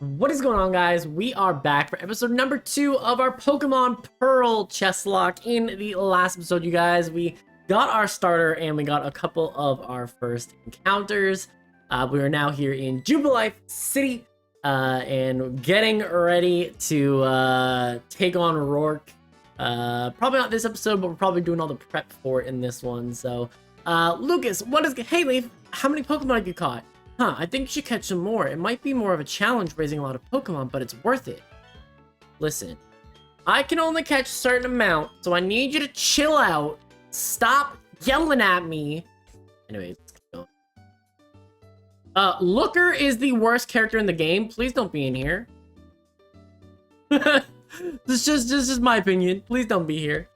What is going on, guys? We are back for episode number 2 of our Pokemon Pearl Chesslocke. In the last episode, you guys, we got our starter and we got a couple of our first encounters. We are now here in Jubilife City and getting ready to take on Rourke. Probably not this episode, but we're probably doing all the prep for it in this one. So, Lucas, hey, Leaf, how many Pokemon have you caught? I think you should catch some more. It might be more of a challenge raising a lot of Pokemon, but it's worth it. Listen, I can only catch a certain amount, so I need you to chill out. Stop yelling at me. Anyways, let's keep going. Looker is the worst character in the game. Please don't be in here. This is just my opinion. Please don't be here.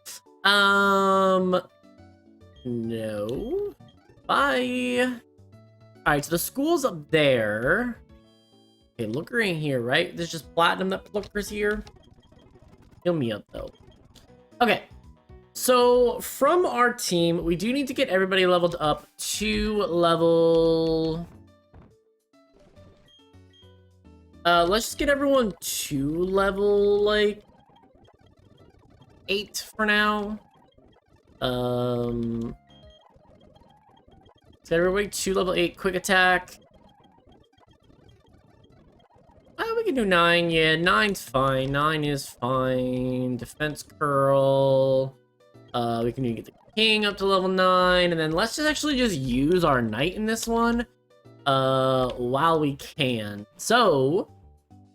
No. Bye. Alright, so the school's up there. Okay, Looker in here, right? There's just Platinum that Looker's here. Heal me up, though. Okay. So, from our team, we do need to get everybody leveled up to level... let's just get everyone to level, like... 8 for now. Set everybody to level 8 quick attack. We can do 9. Yeah, 9's fine. 9 is fine. Defense curl. We can get the king up to level 9, and then let's just actually just use our knight in this one while we can. So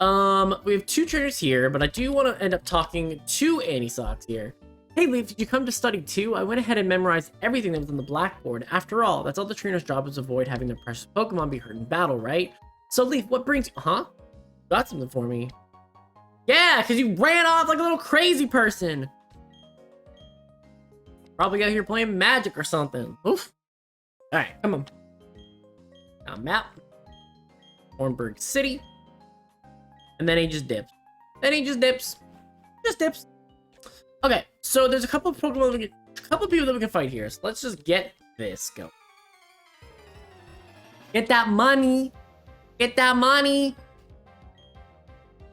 we have 2 trainers here, but I do want to end up talking to Annie Socks here. Hey, Leaf, did you come to study too? I went ahead and memorized everything that was on the blackboard. After all, that's all the trainer's job is to avoid having their precious Pokemon be hurt in battle, right? So, Leaf, what brings you... Huh? Got something for me. Yeah, because you ran off like a little crazy person. Probably out here playing Magic or something. Oof. Alright, come on. Now, map. Hornburg City. And then he just dips. Just dips. Okay, so there's a couple of Pokemon, a couple of people that we can fight here. So let's just get this going. Get that money. Get that money.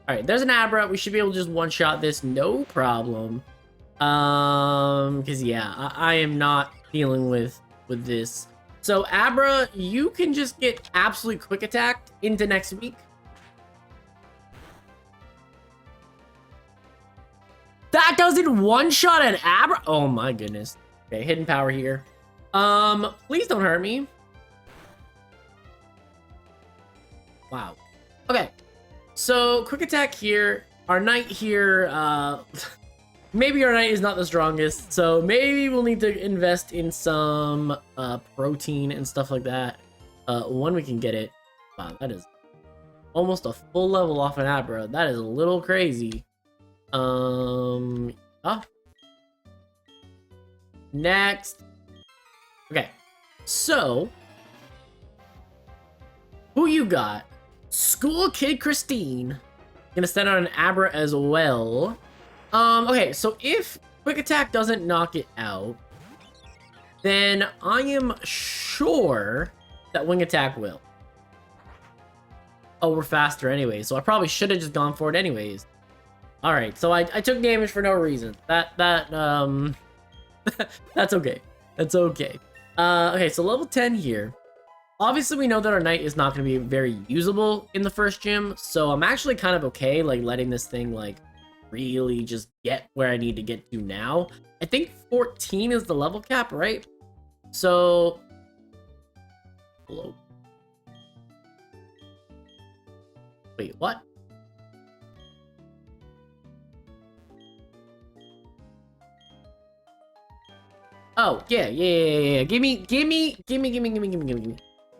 All right, there's an Abra. We should be able to just one-shot this, no problem. Because yeah, I am not dealing with this. So Abra, you can just get absolute quick attacked into next week. That doesn't one-shot an Abra? Oh my goodness. Okay, hidden power here. Please don't hurt me. Wow. Okay. So, quick attack here. Our knight here, maybe our knight is not the strongest, so maybe we'll need to invest in some, protein and stuff like that. When we can get it. Wow, that is almost a full level off an Abra. That is a little crazy. Next. Okay, so who you got? School Kid Christine. Gonna send out an Abra as well. Okay, so if quick attack doesn't knock it out, then I am sure that wing attack will. Oh, we're faster anyway, so I probably should have just gone for it anyways. All right, so I took damage for no reason. That's okay. That's okay. Okay, so level 10 here. Obviously, we know that our knight is not going to be very usable in the first gym, so I'm actually kind of okay, like, letting this thing, like, really just get where I need to get to now. I think 14 is the level cap, right? So... Hello? Wait, what? Oh, yeah. Give me.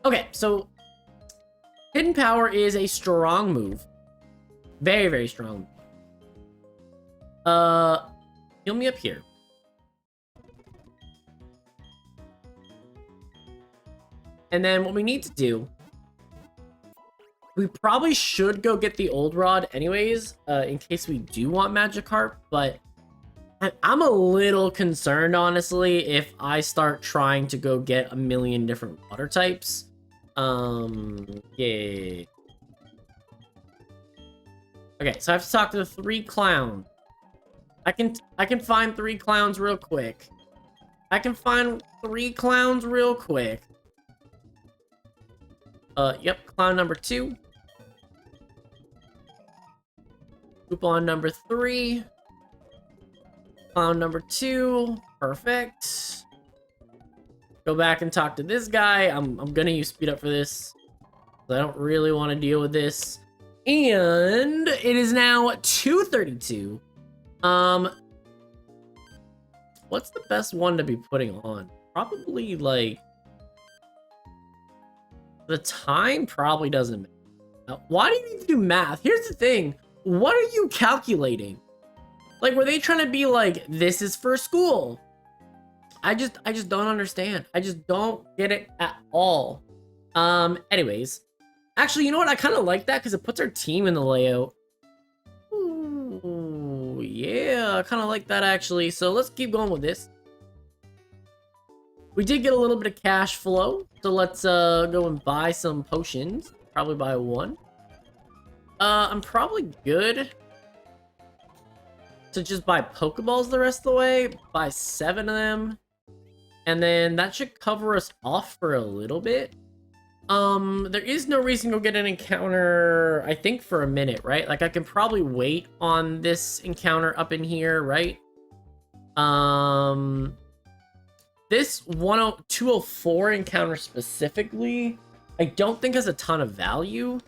Okay, so hidden power is a strong move. Very, very strong. Heal me up here. And then what we need to do, we probably should go get the old rod anyways, in case we do want Magikarp, but I'm a little concerned, honestly, if I start trying to go get a million different water types. Yeah. Okay, so I have to talk to the 3 clowns. I can find 3 clowns real quick. I can find 3 clowns real quick. Yep, clown number 2. Coupon number 3. Clown number 2. Perfect. Go back and talk to this guy. I'm gonna use speed up for this. I don't really want to deal with this. And it is now 2:32. What's the best one to be putting on? Probably like the time probably doesn't matter. Why do you need to do math? Here's the thing. What are you calculating? Like, were they trying to be like, this is for school? I just don't understand. I just don't get it at all. Anyways. Actually, you know what? I kind of like that because it puts our team in the layout. Ooh, yeah, I kind of like that actually. So let's keep going with this. We did get a little bit of cash flow. So let's go and buy some potions. Probably buy 1. I'm probably good to just buy Pokeballs the rest of the way. Buy 7 of them. And then that should cover us off for a little bit. There is no reason to go get an encounter, I think, for a minute, right? Like, I can probably wait on this encounter up in here, right? This 204 encounter specifically, I don't think has a ton of value.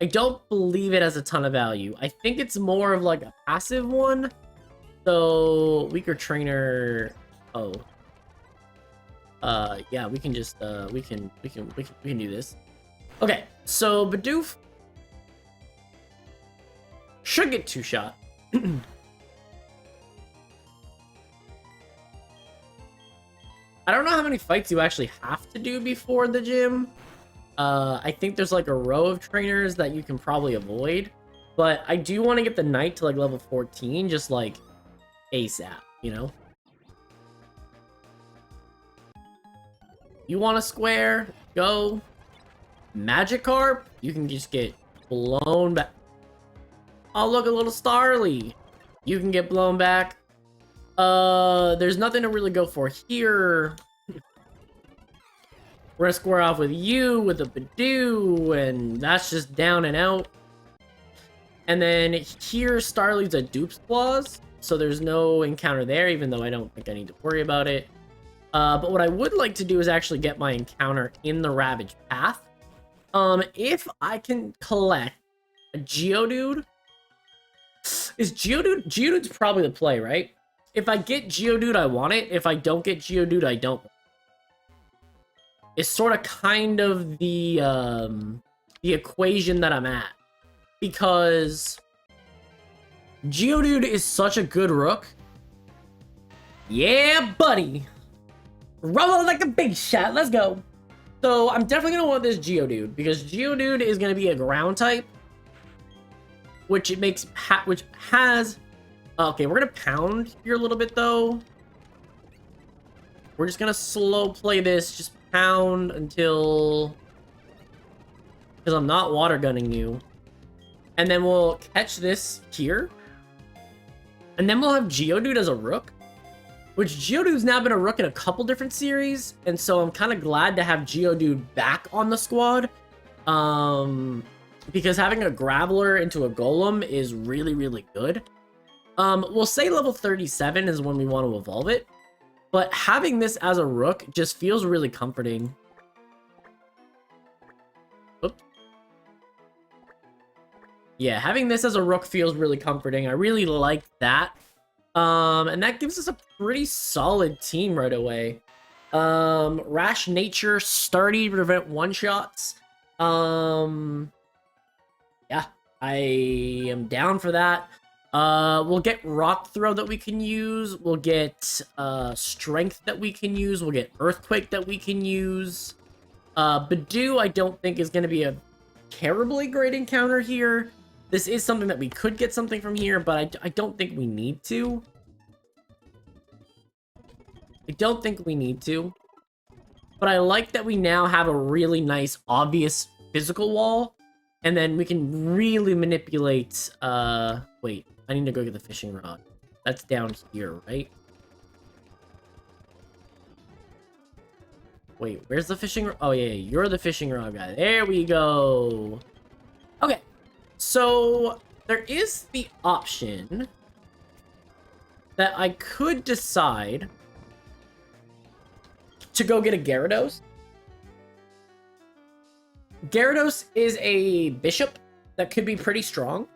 I don't believe it has a ton of value. I think it's more of like a passive one. So, weaker trainer. Oh. Yeah, we can just we can do this. Okay, so Bidoof should get 2-shot. I don't know how many fights you actually have to do before the gym. I think there's like a row of trainers that you can probably avoid, but I do want to get the knight to like level 14, just like ASAP, you know? You want a square? Go. Magikarp? You can just get blown back. Oh, look, a little Starly. You can get blown back. There's nothing to really go for here. We're gonna square off with you, with a Bidoof, and that's just down and out. And then here, Starly's a Dupe's Claws, so there's no encounter there, even though I don't think I need to worry about it. But what I would like to do is actually get my encounter in the Ravage Path. If I can collect a Geodude, Geodude's probably the play, right? If I get Geodude, I want it. If I don't get Geodude, I don't. It's sort of kind of the equation that I'm at. Because Geodude is such a good rook. Yeah, buddy. Roll like a big shot. Let's go. So I'm definitely going to want this Geodude. Because Geodude is going to be a ground type. Which it makes... which has... Okay, we're going to pound here a little bit, though. We're just going to slow play this. Just pound until... Because I'm not water gunning you. And then we'll catch this here. And then we'll have Geodude as a rook. Which Geodude's now been a rook in a couple different series. And so I'm kind of glad to have Geodude back on the squad. Because having a Graveler into a Golem is really, really good. We'll say level 37 is when we want to evolve it. But having this as a rook just feels really comforting. Oops. Yeah, having this as a rook feels really comforting. I really like that. And that gives us a pretty solid team right away. Rash Nature, sturdy, prevent one-shots. Yeah, I am down for that. We'll get Rock Throw that we can use. We'll get Strength that we can use. We'll get Earthquake that we can use. Bidoof, I don't think is going to be a terribly great encounter here. This is something that we could get something from here, but I don't think we need to. I don't think we need to. But I like that we now have a really nice, obvious physical wall, and then we can really manipulate, wait, I need to go get the fishing rod. That's down here, right? Wait, where's the fishing rod? Oh, yeah, you're the fishing rod guy. There we go. Okay, so there is the option that I could decide to go get a Gyarados. Gyarados is a bishop that could be pretty strong.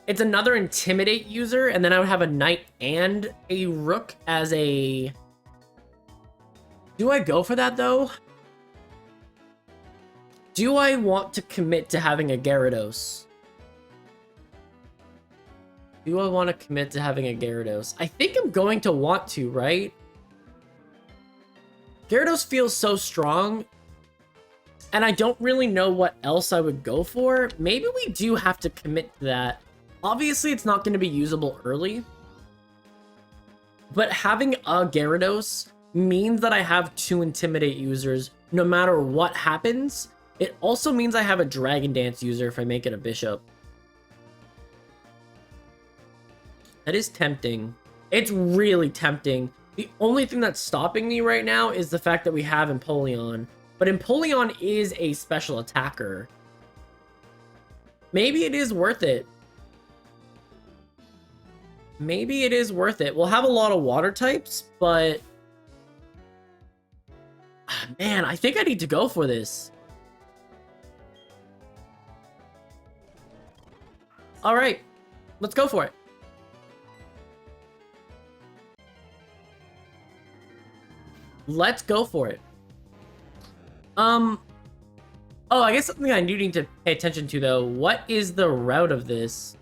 It's another Intimidate user, and then I would have a knight and a rook as a... Do I go for that, though? Do I want to commit to having a Gyarados? Do I want to commit to having a Gyarados? I think I'm going to want to, right? Gyarados feels so strong, and I don't really know what else I would go for. Maybe we do have to commit to that. Obviously, it's not going to be usable early, but having a Gyarados means that I have 2 Intimidate users no matter what happens. It also means I have a Dragon Dance user if I make it a bishop. That is tempting. It's really tempting. The only thing that's stopping me right now is the fact that we have Empoleon. But Empoleon is a special attacker. Maybe it is worth it. Maybe it is worth it. We'll have a lot of water types, but... Man, I think I need to go for this. Alright, let's go for it. Let's go for it. Oh, I guess something I do need to pay attention to, though. What is the route of this?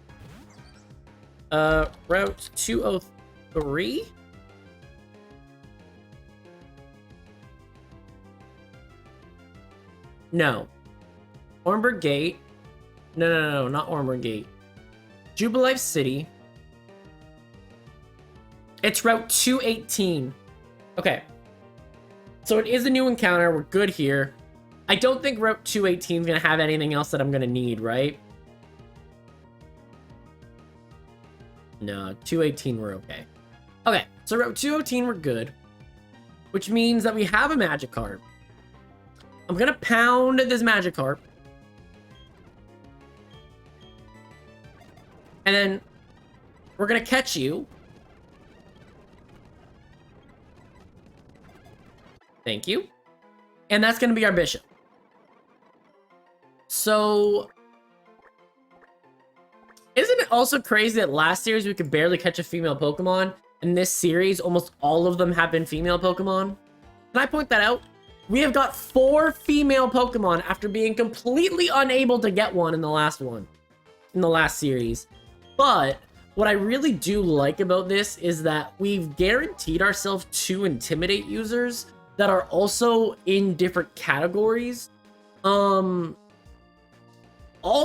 Route 203? No. Ormberg Gate. No, not Ormberg Gate. Jubilife City. It's Route 218. Okay. So it is a new encounter. We're good here. I don't think Route 218 is going to have anything else that I'm going to need, right? No, 218 we're okay. Okay, so Route 218 we're good. Which means that we have a Magikarp. I'm going to pound this Magikarp. And then we're going to catch you. Thank you. And that's going to be our bishop. So, isn't it also crazy that last series we could barely catch a female Pokemon? In this series, almost all of them have been female Pokemon. Can I point that out? We have got 4 female Pokemon after being completely unable to get one in the last series. But what I really do like about this is that we've guaranteed ourselves 2 Intimidate users that are also in different categories. All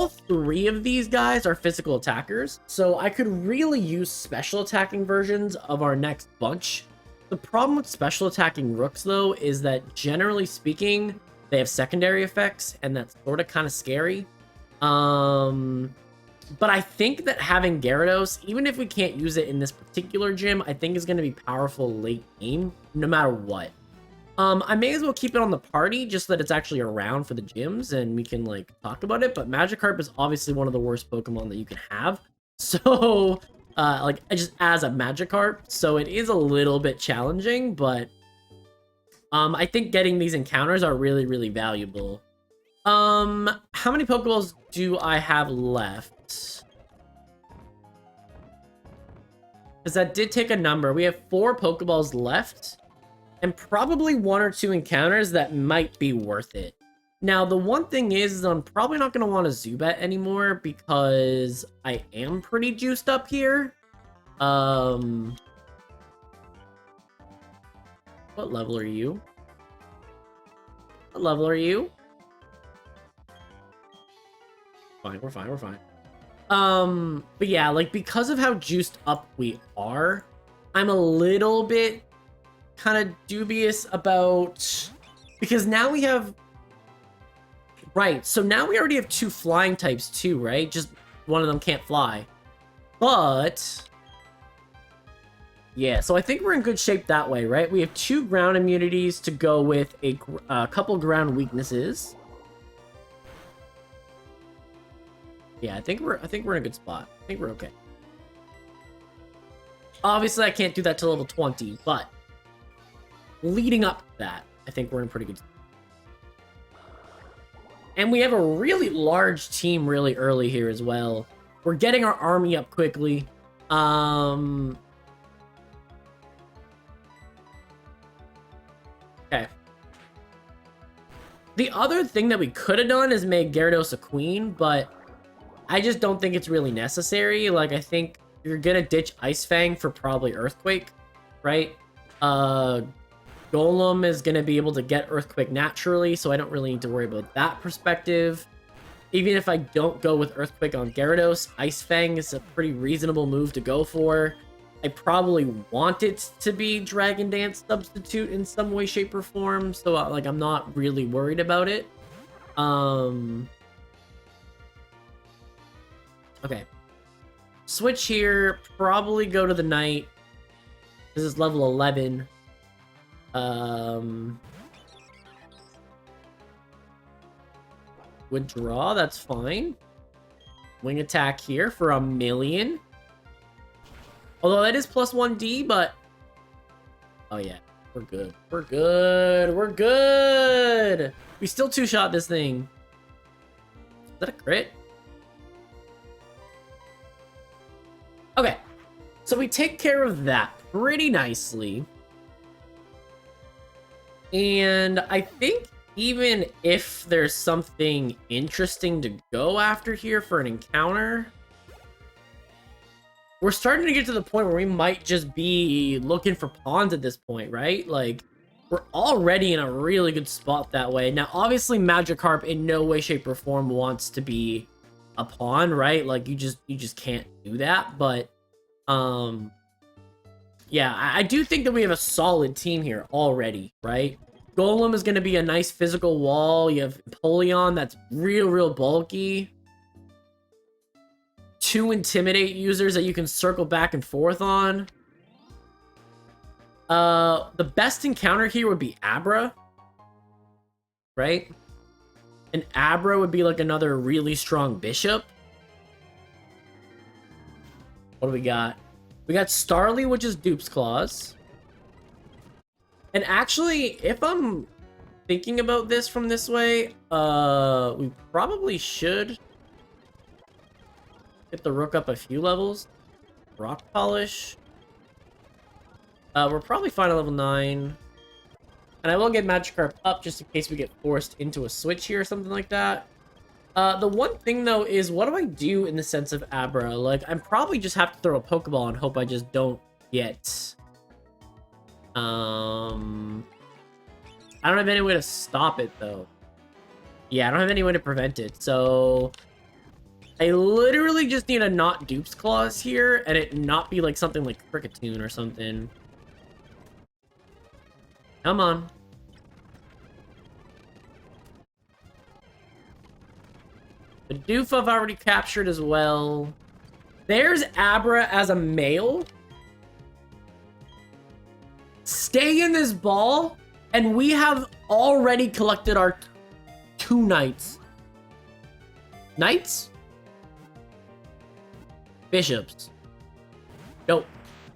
3 of these guys are physical attackers, so I could really use special attacking versions of our next bunch. The problem with special attacking rooks, though, is that generally speaking, they have secondary effects, and that's sort of kind of scary. But I think that having Gyarados, even if we can't use it in this particular gym, I think is going to be powerful late game, no matter what. I may as well keep it on the party just so that it's actually around for the gyms and we can like talk about it. But Magikarp is obviously one of the worst Pokemon that you can have. So, like just as a Magikarp, so it is a little bit challenging, but I think getting these encounters are really, really valuable. How many Pokeballs do I have left? Because that did take a number. We have 4 Pokeballs left. And probably 1 or 2 encounters that might be worth it. Now, the one thing is I'm probably not going to want a Zubat anymore because I am pretty juiced up here. What level are you? What level are you? Fine, we're fine, we're fine. But yeah, like because of how juiced up we are, I'm a little bit kind of dubious about, because now we have Right, so now we already have 2 flying types too, right? Just one of them can't fly. But... yeah, so I think we're in good shape that way, right? We have 2 ground immunities to go with a couple ground weaknesses. Yeah, I think we're in a good spot. I think we're okay. Obviously, I can't do that to level 20, but leading up to that, I think we're in pretty good spot. And we have a really large team really early here as well. We're getting our army up quickly. Okay. The other thing that we could have done is made Gyarados a queen, but I just don't think it's really necessary. Like, I think you're gonna ditch Ice Fang for probably Earthquake, right? Golem is gonna be able to get Earthquake naturally, so I don't really need to worry about that perspective. Even if I don't go with Earthquake on Gyarados, Ice Fang is a pretty reasonable move to go for. I probably want it to be Dragon Dance substitute in some way, shape, or form, so like I'm not really worried about it. Okay. Switch here, probably go to the Knight. This is level 11. Withdraw, that's fine. Wing attack here for 1,000,000. Although that is plus 1D, but... oh yeah, we're good. We're good. We're good. We still 2-shot this thing. Is that a crit? Okay, so we take care of that pretty nicely. And I think even if there's something interesting to go after here for an encounter, we're starting to get to the point where we might just be looking for pawns at this point, right? Like, we're already in a really good spot that way. Now, obviously, Magikarp in no way, shape, or form wants to be a pawn, right? Like, you just can't do that. But, yeah, I do think that we have a solid team here already, right? Golem is going to be a nice physical wall. You have Empoleon that's real bulky. 2 Intimidate users that you can circle back and forth on. The best encounter here would be Abra. Right? And Abra would be like another really strong Bishop. What do we got? We got Starly, which is Dupe's Claws. And actually, if I'm thinking about this from this way, we probably should get the Rook up a few levels. Rock Polish. We're probably fine at level 9. And I will get Magikarp up just in case we get forced into a switch here or something like that. The one thing, though, is what do I do in the sense of Abra? Like, I probably just have to throw a Pokeball and hope I just don't get... I don't have any way to stop it, though. Yeah, I don't have any way to prevent it, so... I literally just need a not Dupe's Claws here, and it not be like something like Kricketune or something. Come on. The Doof I've already captured as well. There's Abra as a male. Stay in this ball, and we have already collected our 2 knights. Knights? Bishops. Nope.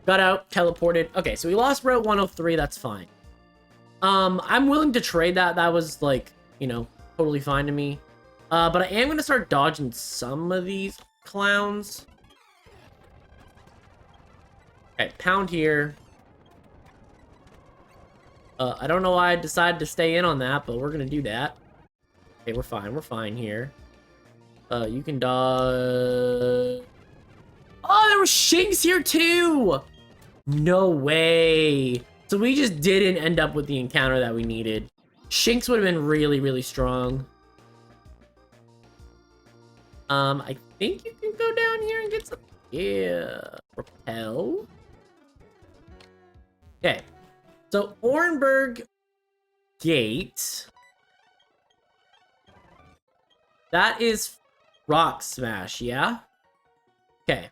Got out, teleported. Okay, so we lost Route 103, that's fine. I'm willing to trade that. That was, like, you know, totally fine to me. But I am going to start dodging some of these clowns. Okay, pound here. I don't know why I decided to stay in on that, but we're going to do that. Okay, we're fine. We're fine here. You can dodge... oh, there was Shinx here too! No way. So we just didn't end up with the encounter that we needed. Shinx would have been really strong. I think you can go down here and get some... yeah. Repel. Okay. So, Orenburg Gate. That is Rock Smash, yeah? Okay.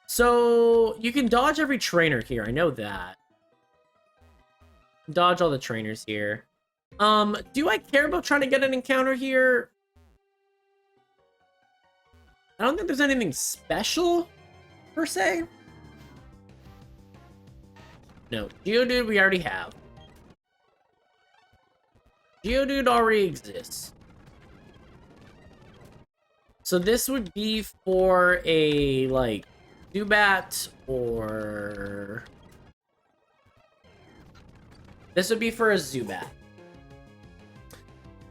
So, you can dodge every trainer here. I know that. Dodge all the trainers here. Do I care about trying to get an encounter here? I don't think there's anything special, per se. No, Geodude we already have. Geodude already exists. So this would be for a, like, Zubat or... This would be for a Zubat.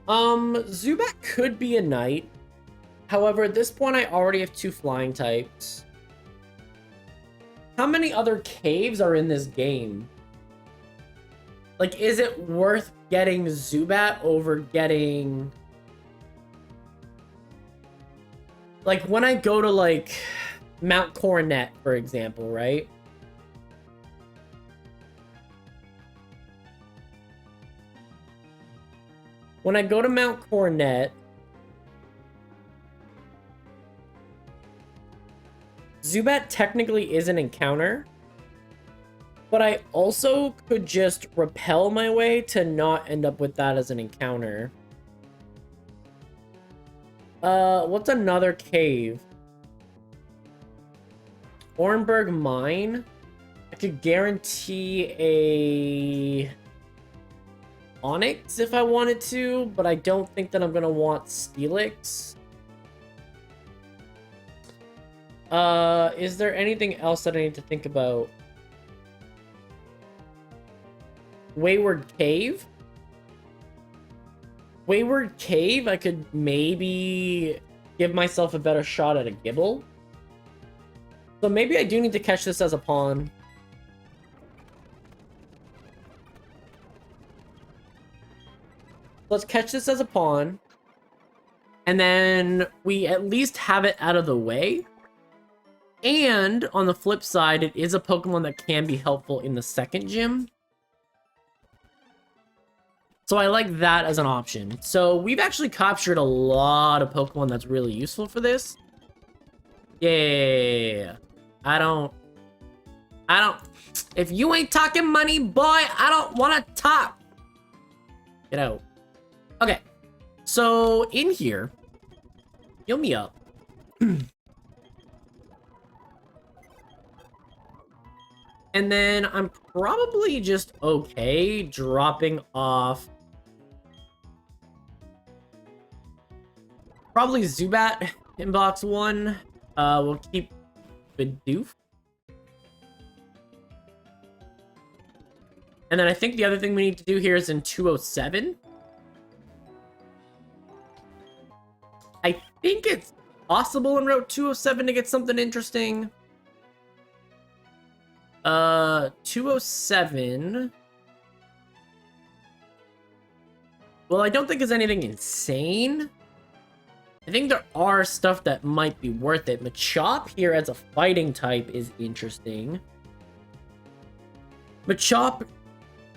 Zubat could be a Knight. However, at this point, I already have 2 flying types. How many other caves are in this game? Like, is it worth getting Zubat over getting... Like, when I go to, like, Mount Coronet, for example, right? When I go to Mount Coronet, Zubat technically is an encounter, but I also could just repel my way to not end up with that as an encounter. What's another cave? Orenburg Mine. I could guarantee a Onyx if I wanted to, but I don't think that I'm gonna want Steelix. Is there anything else that I need to think about? Wayward Cave? Wayward Cave, I could maybe give myself a better shot at a Gibble. So maybe I do need to catch this as a pawn. Let's catch this as a pawn. And then we at least have it out of the way. And on the flip side, it is a Pokemon that can be helpful in the second gym. So I like that as an option. So we've actually captured a lot of Pokemon that's really useful for this. Yeah. I don't... If you ain't talking money, boy, I don't want to talk. Get out. Okay. So in here, heal me up. And then I'm probably just okay dropping off probably Zubat in box 1. We'll keep Bidoof. And then I think the other thing we need to do here is in 207. I think it's possible in Route 207 to get something interesting. 207. Well, I don't think there's anything insane. I think there are stuff that might be worth it. Machop here as a fighting type is interesting. Machop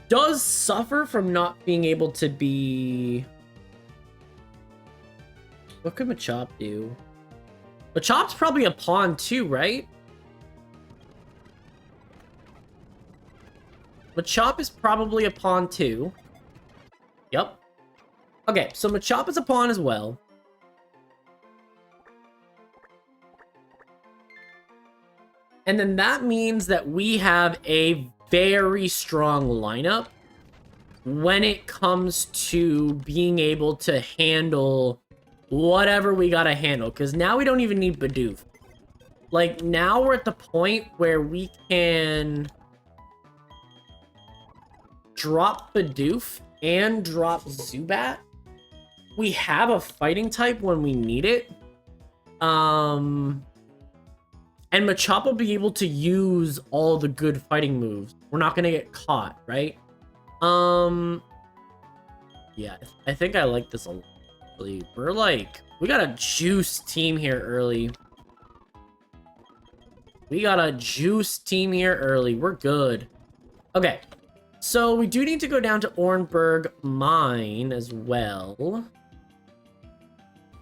does suffer from not being able to be... What could Machop do? Machop's probably a pawn too, right? Machop is probably a pawn too. Yep. Okay, so Machop is a pawn as well. And then that means that we have a very strong lineup when it comes to being able to handle whatever we gotta handle. Because now we don't even need Bidoof. Like, now we're at the point where we can drop Bidoof and drop Zubat. We have a fighting type when we need it. And Machop will be able to use all the good fighting moves. We're not gonna get caught, right? Yeah, I think I like this a lot. We're like, we got a juice team here early. We got a juice team here early. We're good. Okay, so we do need to go down to Orenburg Mine as well.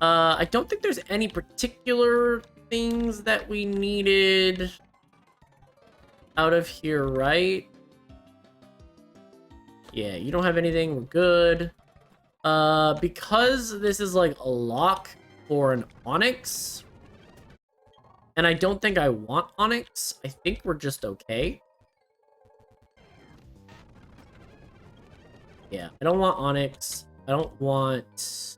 I don't think there's any particular things that we needed out of here, right? Yeah, you don't have anything. We're good. Because this is like a lock for an Onyx, and I don't think I want Onyx, I think we're just okay. Yeah, I don't want Onyx. I don't want...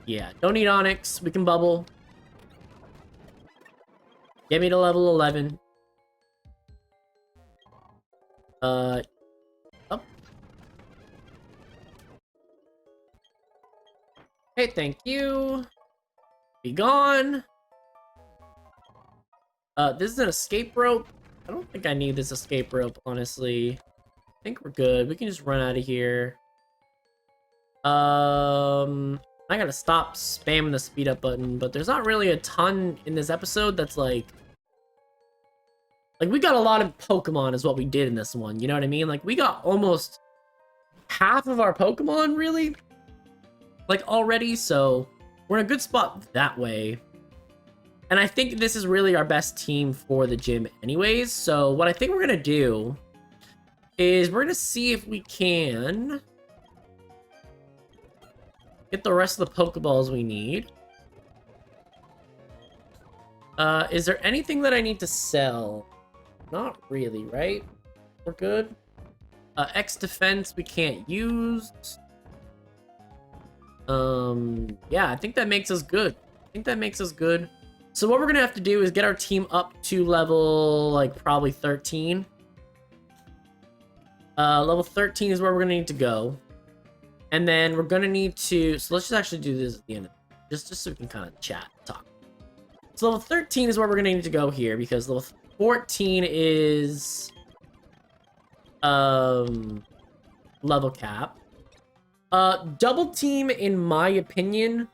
Yeah, don't need Onyx. We can bubble. Get me to level 11. Up. Okay, thank you. Be gone. This is an escape rope. I don't think I need this escape rope, honestly. I think we're good. We can just run out of here. I gotta stop spamming the speed up button, but there's not really a ton in this episode that's like we got a lot of Pokemon is what we did in this one, you know what I mean? Like, we got almost half of our Pokemon, really, like, already, so we're in a good spot that way. And I think this is really our best team for the gym anyways, so what I think we're gonna do is we're gonna see if we can get the rest of the Pokeballs we need. Is there anything that I need to sell? Not really, right? We're good. X defense we can't use. Yeah, I think that makes us good. So what we're gonna have to do is get our team up to level, like, probably 13. Level 13 is where we're gonna need to go. And then we're gonna need to... So let's just actually do this at the end. Just so we can kind of chat, talk. So level 13 is where we're gonna need to go here, because level 14 is... level cap. Double team, in my opinion,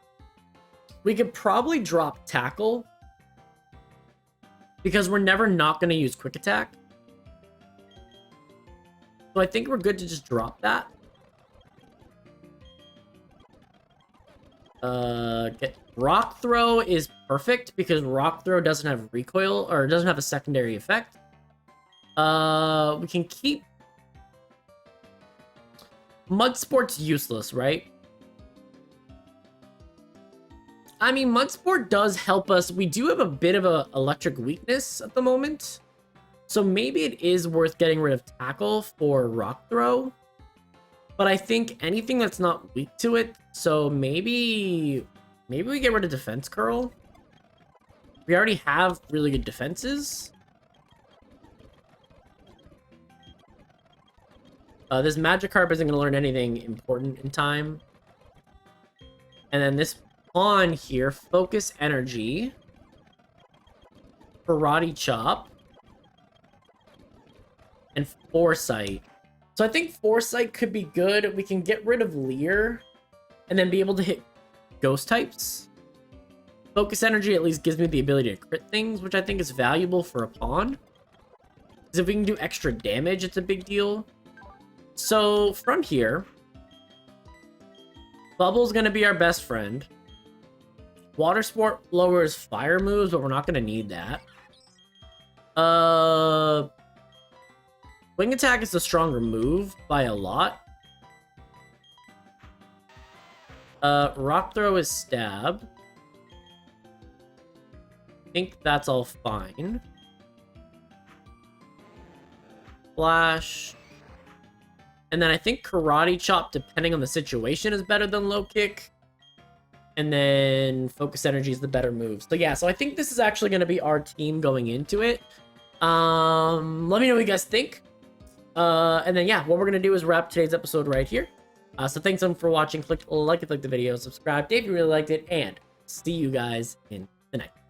we could probably drop tackle, because we're never not going to use quick attack. So I think we're good to just drop that. Get rock throw is perfect, because rock throw doesn't have recoil, or doesn't have a secondary effect. We can keep Mud Sport's useless, right? I mean, Mud Sport does help us. We do have a bit of a electric weakness at the moment, so maybe it is worth getting rid of tackle for rock throw. But I think anything that's not weak to it, so maybe we get rid of defense curl. We already have really good defenses. This Magikarp isn't going to learn anything important in time. And then this pawn here, Focus Energy, Karate Chop, and Foresight. So I think Foresight could be good. We can get rid of Leer and then be able to hit Ghost types. Focus Energy at least gives me the ability to crit things, which I think is valuable for a pawn. Because if we can do extra damage, it's a big deal. So from here, Bubble's going to be our best friend. Water Sport lowers fire moves, but we're not going to need that. Wing Attack is the stronger move by a lot. Rock Throw is Stab. I think that's all fine. Flash. And then I think Karate Chop, depending on the situation, is better than Low Kick. And then Focus Energy is the better move. So yeah, so I think this is actually going to be our team going into it. Let me know what you guys think. And then yeah, what we're going to do is wrap today's episode right here. So thanks everyone for watching. Click like if you liked the video, subscribe if you really liked it, and see you guys in the next.